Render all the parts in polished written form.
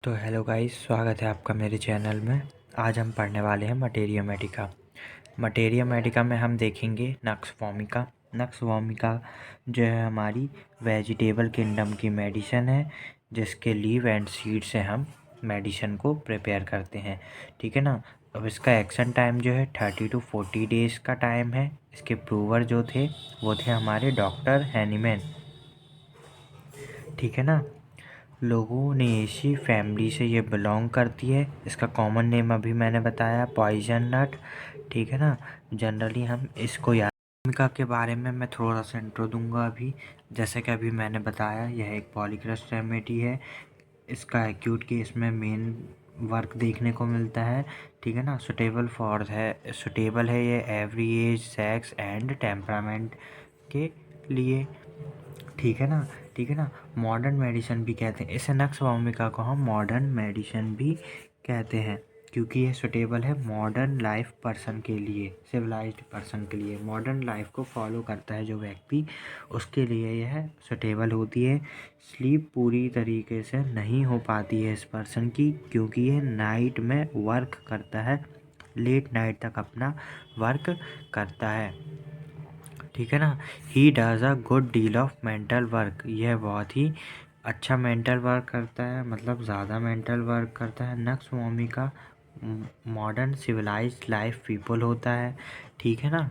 तो hello guys, स्वागत है आपका मेरे चैनल में। आज हम पढ़ने वाले हैं मटेरिया मेडिका। मटेरिया मेडिका में हम देखेंगे नक्स वोमिका। नक्स वोमिका जो है हमारी वेजिटेबल किंगडम की मेडिसिन है, जिसके लीव एंड सीड से हम मेडिसिन को प्रिपेयर करते हैं। ठीक है ना। अब इसका एक्शन टाइम जो है 30 to 40 डेज़ का टाइम है। इसके प्रूवर जो थे वो थे हमारे डॉक्टर हैनीमैन। ठीक है ना। लोगोनेसी फैमिली से ये बिलोंग करती है। इसका कॉमन नेम अभी मैंने बताया, पॉइजन नट। ठीक है ना। जनरली हम इसको भूमिका के बारे में मैं थोड़ा सा इंट्रो दूंगा अभी। जैसे कि अभी मैंने बताया, यह एक पॉलीक्रस्ट रेमेडी है। इसका एक्यूट केस में मेन वर्क देखने को मिलता है। ठीक है ना। सुटेबल है ये every age, sex and temperament के लिए। ठीक है ना। ठीक है ना। मॉडर्न मेडिसिन भी कहते हैं इसे, नक्स वोमिका को हम मॉडर्न मेडिसिन भी कहते हैं, क्योंकि ये सुटेबल है मॉडर्न लाइफ पर्सन के लिए, सिविलाइज्ड पर्सन के लिए। मॉडर्न लाइफ को फॉलो करता है जो व्यक्ति, उसके लिए यह सुटेबल होती है। स्लीप पूरी तरीके से नहीं हो पाती है इस पर्सन की, क्योंकि ये नाइट में वर्क करता है, लेट नाइट तक अपना वर्क करता है। ठीक है ना। He does a good deal of mental work. यह बहुत ही अच्छा मेंटल वर्क करता है, मतलब ज़्यादा मेंटल वर्क करता है। Nux vomica modern civilised life people होता है। ठीक है ना।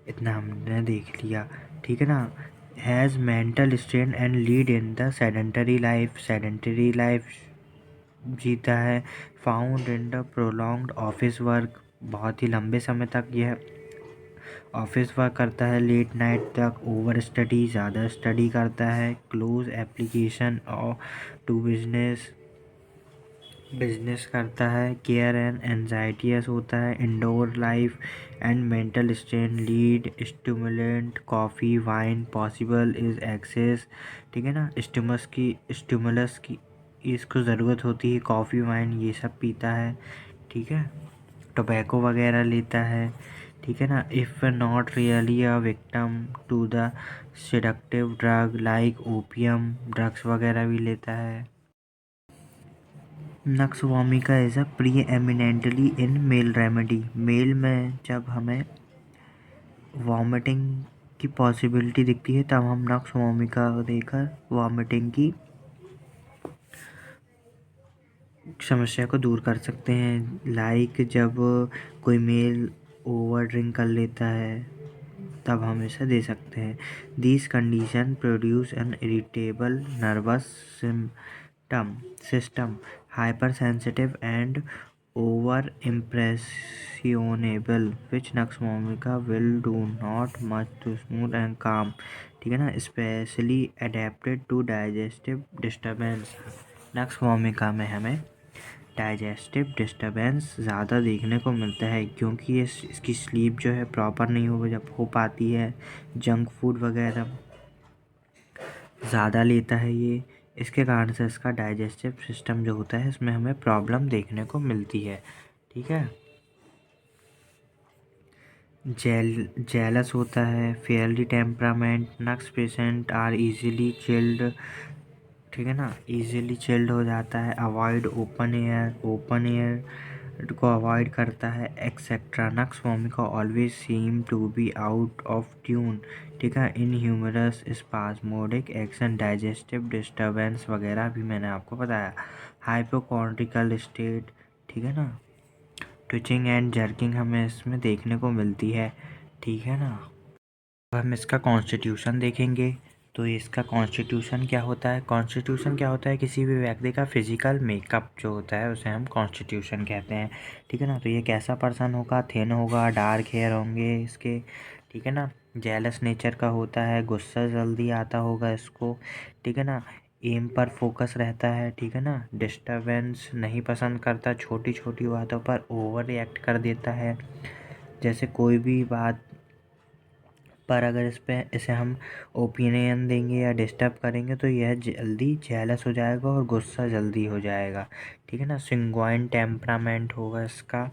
इतना हमने देख लिया। ठीक है ना। Has mental strain and lead in the sedentary life जीता है। Found in the prolonged office work. बहुत ही लंबे समय तक यह ऑफिस वर्क करता है, लेट नाइट तक। ओवर स्टडी, ज़्यादा स्टडी करता है। क्लोज एप्लीकेशन और टू बिजनेस करता है। केयर एंड एनजाइटियस होता है। Indoor life and mental strain lead stimulant coffee wine possible is excess. ठीक है ना। स्टिमुलस की इसको ज़रूरत होती है, कॉफ़ी वाइन ये सब पीता है। ठीक है। टोबैको वगैरह लेता है। ठीक है ना। If not really a victim to the seductive drug like opium, drugs वगैरह भी लेता है। Nux vomica is a preeminently in male remedy. Male में जब हमें वॉमिटिंग की पॉसिबिलिटी दिखती है, तब हम नक्स वोमिका देकर वॉमिटिंग की समस्या को दूर कर सकते हैं। लाइक जब कोई मेल ओवर ड्रिंक कर लेता है, तब हम इसे दे सकते हैं। This condition produce an irritable nervous system, hyper sensitive and over impressionable, which nux vomica will do not much to smooth and calm. ठीक है ना। Specially adapted to digestive disturbance. Nux vomica में हमें डाइजेस्टिव डिस्टर्बेंस ज़्यादा देखने को मिलता है, क्योंकि ये इसकी स्लीप जो है प्रॉपर नहीं हो पाती है। जंक फूड वगैरह ज़्यादा लेता है ये, इसके कारण से इसका डाइजेस्टिव सिस्टम जो होता है, इसमें हमें प्रॉब्लम देखने को मिलती है। ठीक है। जेलस होता है, fairly temperament. Nux patient are easily chilled. ठीक है ना। इजीली चिल्ड हो जाता है। अवॉइड ओपन एयर को अवॉइड करता है, etcetera. Nux vomica always seem to be out of tune. ठीक है। In humorous spasmodic action, digestive disturbance वगैरह भी मैंने आपको बताया। Hypochondriacal state. ठीक है ना। ट्विचिंग एंड जर्किंग हमें इसमें देखने को मिलती है। ठीक है ना। अब हम इसका कॉन्स्टिट्यूशन देखेंगे। तो इसका कॉन्स्टिट्यूशन क्या होता है? कॉन्स्टिट्यूशन क्या होता है? किसी भी व्यक्ति का फिजिकल मेकअप जो होता है, उसे हम कॉन्स्टिट्यूशन कहते हैं। ठीक है ना। तो ये कैसा पर्सन होगा? थिन होगा, डार्क हेयर होंगे इसके। ठीक है ना। जेलस नेचर का होता है, गुस्सा जल्दी आता होगा इसको। ठीक है ना। एम पर फोकस रहता है। ठीक है ना। डिस्टर्बेंस नहीं पसंद करता, छोटी छोटी बातों पर ओवर रिएक्ट कर देता है। जैसे कोई भी बात पर अगर इसे हम ओपिनियन देंगे या डिस्टर्ब करेंगे, तो यह जल्दी जेलस हो जाएगा और गुस्सा जल्दी हो जाएगा। ठीक है ना। संगुइन टेम्परामेंट होगा इसका।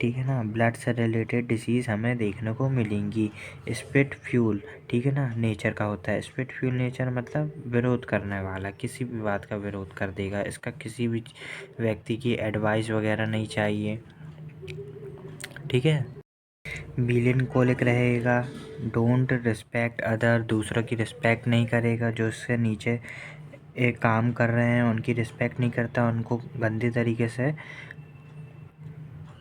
ठीक है ना। ब्लड से रिलेटेड डिसीज़ हमें देखने को मिलेंगी। स्पिट फ्यूल, ठीक है ना, नेचर का होता है। स्पिट फ्यूल नेचर मतलब विरोध करने वाला, किसी भी बात का विरोध कर देगा। इसका किसी भी व्यक्ति की एडवाइस वगैरह नहीं चाहिए, ठीक है। मिलेनकोलिक रहेगा। डोंट रिस्पेक्ट अदर, दूसरों की रिस्पेक्ट नहीं करेगा। जो उससे नीचे एक काम कर रहे हैं उनकी रिस्पेक्ट नहीं करता, उनको गंदे तरीके से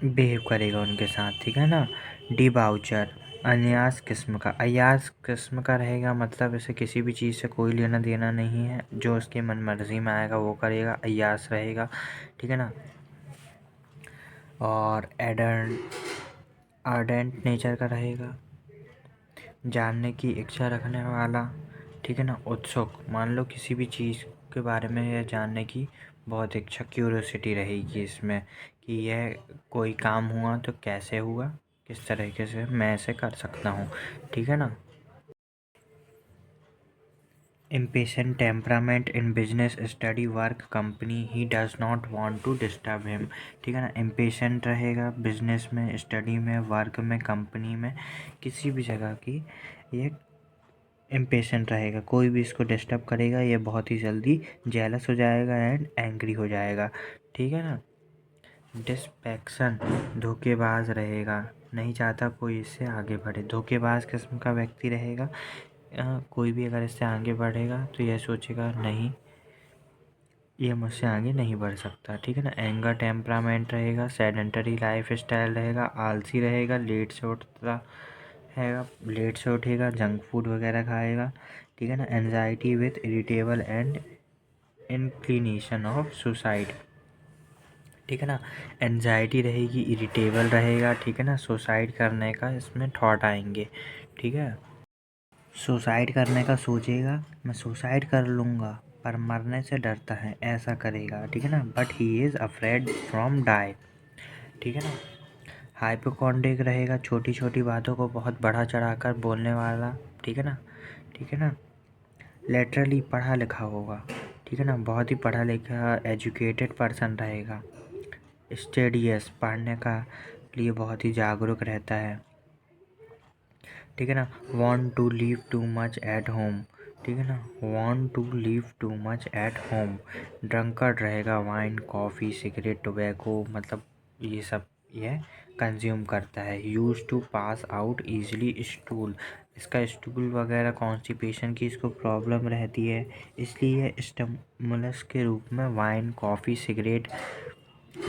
बिहेव करेगा उनके साथ, ठीक है ना। डिबाउचर, अयास किस्म का, अयास किस्म का रहेगा, मतलब इसे किसी भी चीज़ से कोई लेना देना नहीं है, जो उसकी मन मर्जी में आएगा वो करेगा, अयास रहेगा, ठीक है ना। और आर्डेंट नेचर का रहेगा, जानने की इच्छा रखने वाला, ठीक है ना। उत्सुक, मान लो किसी भी चीज़ के बारे में यह जानने की बहुत इच्छा, क्यूरियोसिटी रहेगी इसमें कि यह कोई काम हुआ तो कैसे हुआ, किस तरीके से मैं इसे कर सकता हूँ, ठीक है ना। Impatient temperament in business, study, work, company, he does not want to disturb him, ठीक है ना। impatient रहेगा बिजनेस में, स्टडी में, वर्क में, कंपनी में, किसी भी जगह की ये इम्पेशेंट रहेगा। कोई भी इसको डिस्टर्ब करेगा ये बहुत ही जल्दी जेलस हो जाएगा एंड एंग्री हो जाएगा, ठीक है ना। डिस्पेक्शन, धोखेबाज रहेगा, नहीं चाहता कोई इससे आगे बढ़े। धोखेबाज किस्म का व्यक्ति रहेगा। कोई भी अगर इससे आगे बढ़ेगा तो यह सोचेगा नहीं, ये मुझसे आगे नहीं बढ़ सकता, ठीक है ना। एंगर टेम्परामेंट रहेगा। सेडेंटरी लाइफ स्टाइल रहेगा, आलसी रहेगा, लेट से उठेगा, जंक फूड वगैरह खाएगा, ठीक है ना। Anxiety with irritable and inclination of suicide, ठीक है ना। एंजाइटी रहेगी, इरिटेबल रहेगा, ठीक है ना। सुसाइड करने का इसमें थॉट आएंगे, ठीक है। सुसाइड करने का सोचेगा, मैं सुसाइड कर लूँगा, पर मरने से डरता है, ऐसा करेगा, ठीक है ना। But he is afraid from die, ठीक है ना। हाइपोकॉन्ड्रिक रहेगा, छोटी छोटी बातों को बहुत बढ़ा चढ़ाकर बोलने वाला, ठीक है ना, ठीक है ना। लिटरली पढ़ा लिखा होगा, ठीक है ना, बहुत ही पढ़ा लिखा एजुकेटेड पर्सन रहेगा। स्टडियस, पढ़ने का लिए बहुत ही जागरूक रहता है, ठीक है ना। want to leave too much at home, ठीक है ना। want to leave too much at home. Drunkard रहेगा, वाइन, कॉफ़ी, सिगरेट, टोबैको, मतलब ये सब यह कंज्यूम करता है। Use to pass out easily stool, इसका स्टूल वगैरह कॉन्स्टिपेशन की इसको प्रॉब्लम रहती है, इसलिए स्टिमुलस के रूप में वाइन, कॉफ़ी, सिगरेट,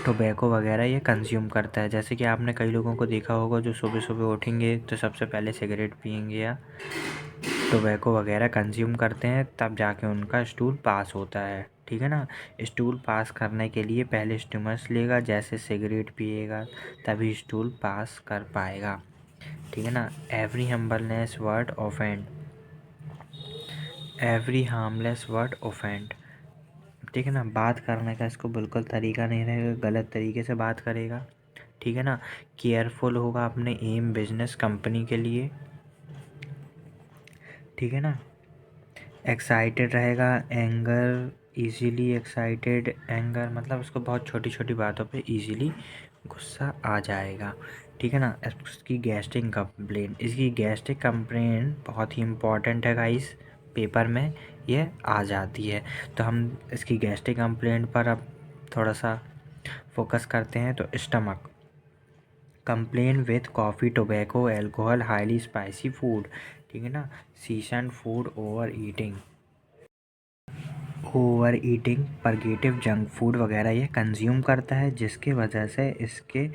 टोबैको वगैरह ये कंज्यूम करता है। जैसे कि आपने कई लोगों को देखा होगा जो सुबह सुबह उठेंगे तो सबसे पहले सिगरेट पिएंगे या टोबैको वगैरह कंज्यूम करते हैं, तब जाके उनका स्टूल पास होता है, ठीक है ना। स्टूल पास करने के लिए पहले स्टिमुलस लेगा, जैसे सिगरेट पिएगा तभी स्टूल पास कर पाएगा, ठीक है ना। Every humbleness word offend, every harmless word offend, ठीक है ना। बात करने का इसको बिल्कुल तरीका नहीं रहेगा, गलत तरीके से बात करेगा, ठीक है ना। केयरफुल होगा अपने एम, बिजनेस, कंपनी के लिए, ठीक है ना। एक्साइटेड रहेगा, एंगर, इजीली एक्साइटेड, एंगर मतलब उसको बहुत छोटी छोटी बातों पे इजीली गुस्सा आ जाएगा, ठीक है ना। इसकी गैस्ट्रिक कंप्लेंट, इसकी गैस्ट्रिक कंप्लेंट बहुत ही इम्पॉर्टेंट है गाइस, पेपर में ये आ जाती है। तो हम इसकी गैस्ट्रिक कंप्लेंट पर अब थोड़ा सा फोकस करते हैं। तो stomach complain with coffee, tobacco, alcohol, highly spicy food, ठीक है ना। Season food, over eating, purgative, junk food वगैरह ये कंज्यूम करता है, जिसके वजह से इसके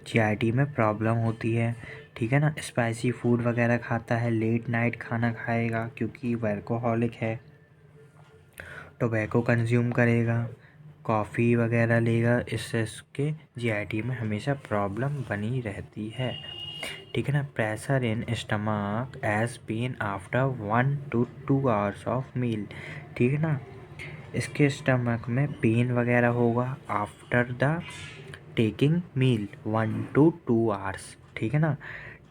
जीआईटी में प्रॉब्लम होती है, ठीक है ना। स्पाइसी फूड वगैरह खाता है, लेट नाइट खाना खाएगा क्योंकि वर्कोहॉलिक है। टोबैको कंज्यूम करेगा, कॉफ़ी वगैरह लेगा, इससे इसके जीआईटी में हमेशा प्रॉब्लम बनी रहती है, ठीक है ना। Pressure in stomach as pain after 1 to 2 hours of meal, ठीक है ना। इसके स्टमक में पेन वगैरह होगा after the taking meal 1 to 2 hours, ठीक है ना।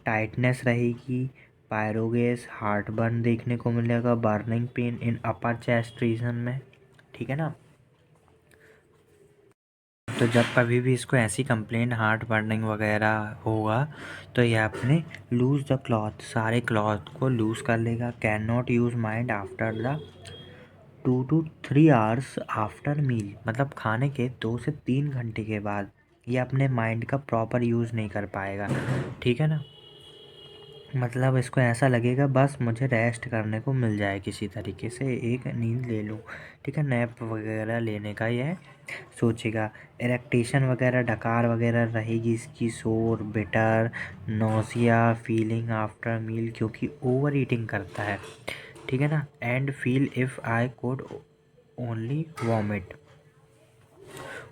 टाइटनेस रहेगी, पायरोगेस, हार्ट बर्न देखने को मिलेगा, burning pain in upper chest region में, ठीक है ना। तो जब कभी भी इसको ऐसी कंप्लेंट हार्ट बर्निंग वगैरह होगा तो ये अपने लूज़ द क्लॉथ, सारे क्लॉथ को लूज़ कर लेगा। Can not use mind after the 2 to 3 hours after meal, मतलब खाने के 2 से 3 घंटे के बाद ये अपने माइंड का प्रॉपर यूज़ नहीं कर पाएगा। ठीक है ना, मतलब इसको ऐसा लगेगा बस मुझे रेस्ट करने को मिल जाए, किसी तरीके से एक नींद ले लूँ। ठीक है, नैप वगैरह लेने का यह सोचेगा। इरेक्टेशन वगैरह, डकार वगैरह रहेगी इसकी, sour, bitter, nausea feeling after meal, क्योंकि ओवर ईटिंग करता है। ठीक है ना, and feel if I could only vomit,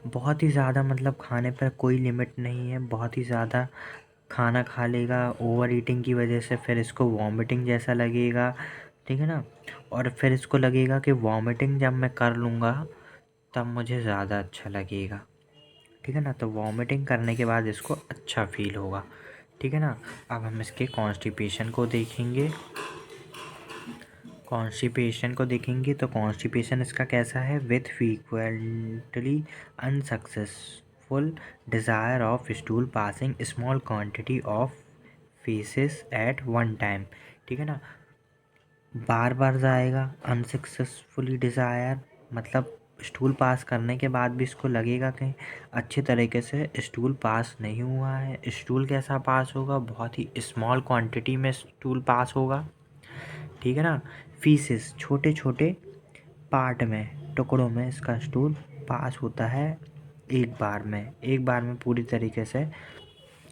बहुत ही ज़्यादा, मतलब खाने पर कोई लिमिट नहीं है, बहुत ही ज़्यादा खाना खा लेगा ओवर ईटिंग की वजह से, फिर इसको वॉमिटिंग जैसा लगेगा। ठीक है ना, और फिर इसको लगेगा कि वॉमिटिंग जब मैं कर लूँगा तब मुझे ज़्यादा अच्छा लगेगा। ठीक है ना, तो वॉमिटिंग करने के बाद इसको अच्छा फील होगा। ठीक है ना, अब हम इसके कॉन्स्टिपेशन को देखेंगे। तो कॉन्स्टिपेशन इसका कैसा है? With frequently unsuccessful desire of stool passing small quantity of faeces at one time. ठीक है ना, बार बार जाएगा। अनसक्सेसफुली डिज़ायर मतलब स्टूल पास करने के बाद भी इसको लगेगा कि अच्छे तरीके से स्टूल पास नहीं हुआ है। स्टूल कैसा पास होगा? बहुत ही स्मॉल क्वांटिटी में स्टूल पास होगा। ठीक है ना, फीसेस छोटे छोटे पार्ट में, टुकड़ों में इसका स्टूल पास होता है एक बार में पूरी तरीके से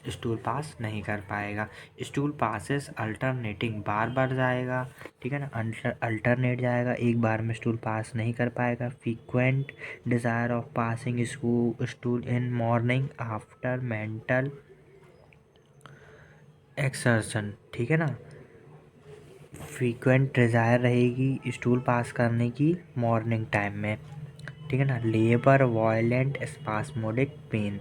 स्टूल पास नहीं कर पाएगा। स्टूल पासेस अल्टरनेटिंग, बार बार जाएगा। ठीक है ना, अल्टरनेट जाएगा, एक बार में स्टूल पास नहीं कर पाएगा। Frequent desire of passing stool in morning after mental exertion. ठीक है ना, फ्रीक्वेंट डिज़ायर रहेगी स्टूल पास करने की मॉर्निंग टाइम में। ठीक है ना, labour violent spasmodic pain,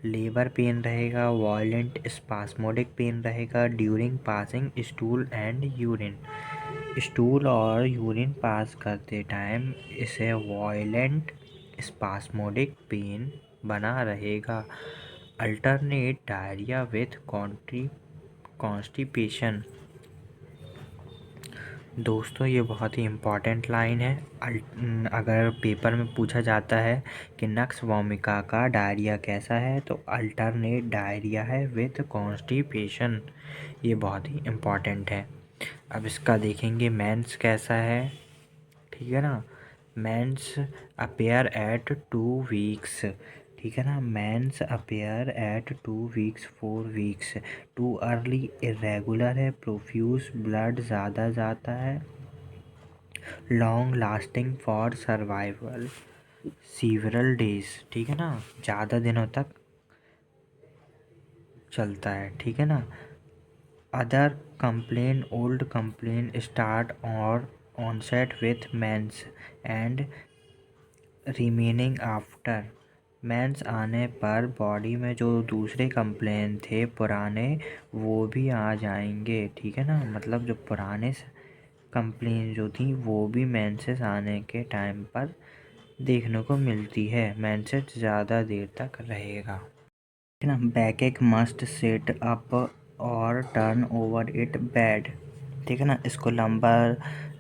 labour pain रहेगा, वायलेंट स्पास्मोडिक पेन रहेगा during passing stool and urine, stool और यूरिन पास करते टाइम इसे वायलेंट स्पास्मोडिक पेन बना रहेगा। Alternate diarrhoea with constipation. दोस्तों ये बहुत ही इम्पॉर्टेंट लाइन है। अगर पेपर में पूछा जाता है कि नक्स वोमिका का डायरिया कैसा है, तो अल्टरनेट डायरिया है विथ कॉन्स्टिपेशन। ये बहुत ही इम्पॉर्टेंट है। अब इसका देखेंगे मेंस कैसा है। ठीक है ना, मेंस अपेयर एट 2 वीक्स। ठीक है ना, menses appear at 2 weeks 4 weeks. Too early irregular है, प्रोफ्यूज ब्लड ज़्यादा जाता है, long lasting for survival several days. ठीक है ना, ज़्यादा दिनों तक चलता है। ठीक है ना, other complain old complain start और onset with menses and remaining after. Menses आने पर बॉडी में जो दूसरे कंप्लेन थे पुराने, वो भी आ जाएंगे। ठीक है ना, मतलब जो पुराने कंप्लेन जो थी वो भी मेंसेस आने के टाइम पर देखने को मिलती है। मेंसेस ज़्यादा देर तक रहेगा। ठीक है ना, बैक एक मस्ट सेट अप और टर्न ओवर इट बेड। ठीक है ना, इसको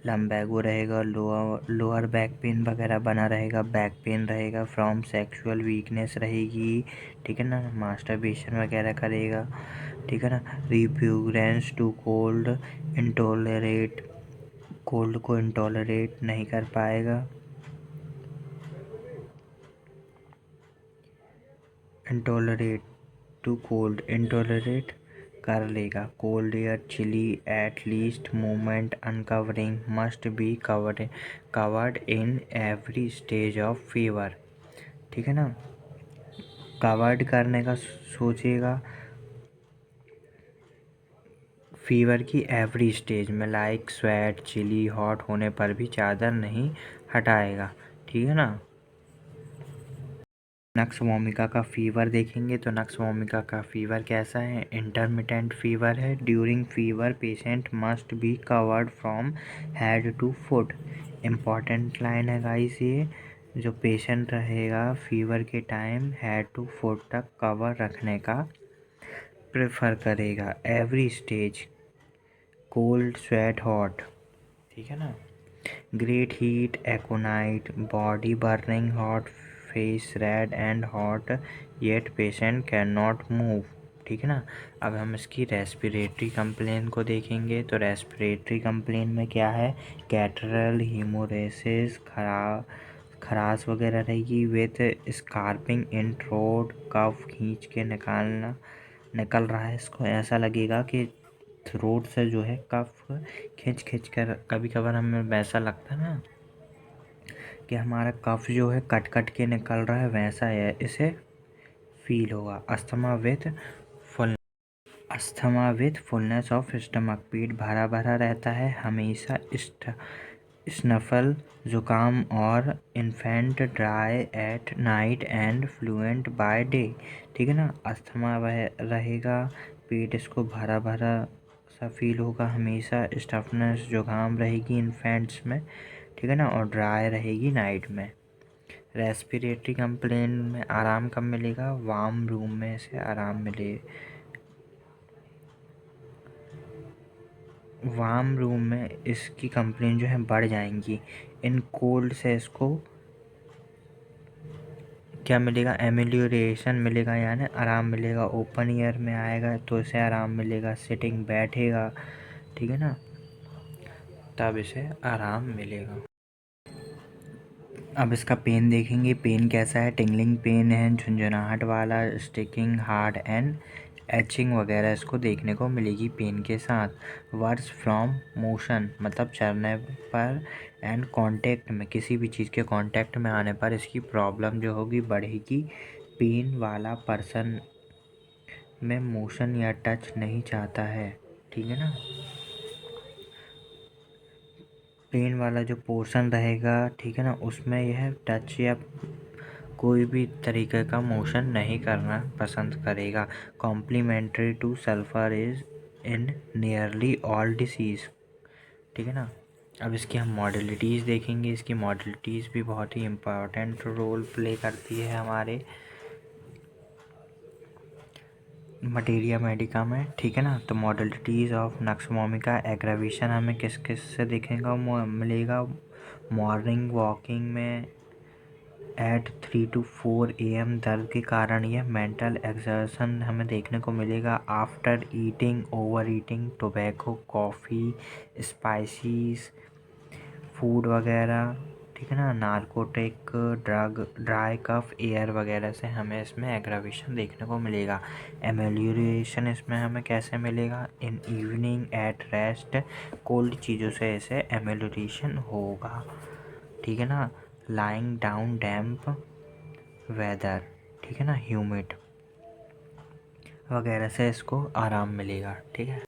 लम्बैगो रहेगा, लोअर बैक पेन वगैरह बना रहेगा, बैक पेन रहेगा, फ्रॉम सेक्सुअल वीकनेस रहेगी। ठीक है ना, मास्टरबेशन वगैरह करेगा। ठीक है ना, रिप्यूग्रेंस टू कोल्ड, इंटॉलरेट, कोल्ड को इंटॉलरेट नहीं कर पाएगा। इंटॉलरेट टू कोल्ड, इंटॉलरेट कर लेगा। Cold air, chilly at least movement, uncovering must be covered in every stage of fever. ठीक है ना, कवर्ड करने का सोचेगा फीवर की एवरी स्टेज में, लाइक स्वेट, चिली, हॉट होने पर भी चादर नहीं हटाएगा। ठीक है ना, नक्स वोमिका का फीवर देखेंगे तो नक्स वोमिका का फीवर कैसा है? इंटरमिटेंट फीवर है। During fever patient must be covered from head to foot. Important line है गाइस ये। जो पेशेंट रहेगा फीवर के टाइम हेड टू फुट तक कवर रखने का प्रेफर करेगा। Every stage cold sweat hot, ठीक है ना। Great heat aconite body burning hot face red and hot yet patient can not move, ठीक है ना। अब हम इसकी रेस्पिरेटरी कंप्लेन को देखेंगे। तो रेस्पिरेटरी कंप्लेन में क्या है, कैटरल हीमोरेसिस खराश वगैरह रहेगी विथ स्कार्पिंग इन थ्रोट, कफ खींच के निकल रहा है, इसको ऐसा लगेगा कि थ्रोट से जो है कफ खींच खींच कर, कभी कभार हमें वैसा लगता है ना कि हमारा कफ जो है कट कट के निकल रहा है, वैसा है इसे फील होगा। Asthma with fullness of stomach, पेट भरा भरा रहता है हमेशा। स्नफल जुकाम और infant dry at night and fluent by day, ठीक है ना। अस्थमा वह रहेगा, पेट इसको भरा भरा सा फील होगा हमेशा। स्टफनेस जुकाम रहेगी इन्फेंट्स में, ठीक है ना, और ड्राई रहेगी नाइट में। रेस्पिरेटरी कंप्लेन में आराम कब मिलेगा, वार्म रूम में इसे आराम मिलेगा। वार्म रूम में इसकी कंप्लेन जो है बढ़ जाएंगी। इन कोल्ड से इसको क्या मिलेगा, एमेलियोरेशन मिलेगा, यानी आराम मिलेगा। ओपन एयर में आएगा तो इसे आराम मिलेगा। सिटिंग बैठेगा, ठीक है ना, तब इसे आराम मिलेगा। अब इसका पेन देखेंगे। पेन कैसा है, टिंगलिंग पेन है, झुंझुनाहट वाला, स्टिकिंग हार्ड एंड एचिंग वगैरह इसको देखने को मिलेगी पेन के साथ। वर्ड्स फ्रॉम मोशन मतलब चलने पर एंड कांटेक्ट में, किसी भी चीज़ के कांटेक्ट में आने पर इसकी प्रॉब्लम जो होगी बढ़ेगी। पेन वाला पर्सन में मोशन या टच नहीं चाहता है, ठीक है ना। पेन वाला जो पोर्शन रहेगा, ठीक है ना, उसमें यह टच या कोई भी तरीके का मोशन नहीं करना पसंद करेगा। Complementary to sulphur is in nearly all disease, ठीक है ना। अब इसकी हम मॉडलिटीज़ देखेंगे। इसकी मॉडलिटीज़ भी बहुत ही इम्पोर्टेंट रोल प्ले करती है हमारे मटेरिया मेडिका में, ठीक है ना। तो मॉडलिटीज़ ऑफ नक्समोमिका एग्रावेशन हमें किस किस से देखेगा मिलेगा। मॉर्निंग वॉकिंग में एट 3 to 4 AM दर्द के कारण यह मेंटल एक्सर्शन हमें देखने को मिलेगा। After eating, over eating, tobacco, coffee, spices food वगैरह, ठीक है ना, narcotic drug, dry cough air वगैरह से हमें इसमें एग्रावेशन देखने को मिलेगा। एमेलियोरेशन इसमें हमें कैसे मिलेगा, in evening at rest, cold चीज़ों से इसे एमेलियोरेशन होगा, ठीक है ना। लाइंग डाउन डैम्प वेदर, ठीक है ना, ह्यूमिड वगैरह से इसको आराम मिलेगा, ठीक है।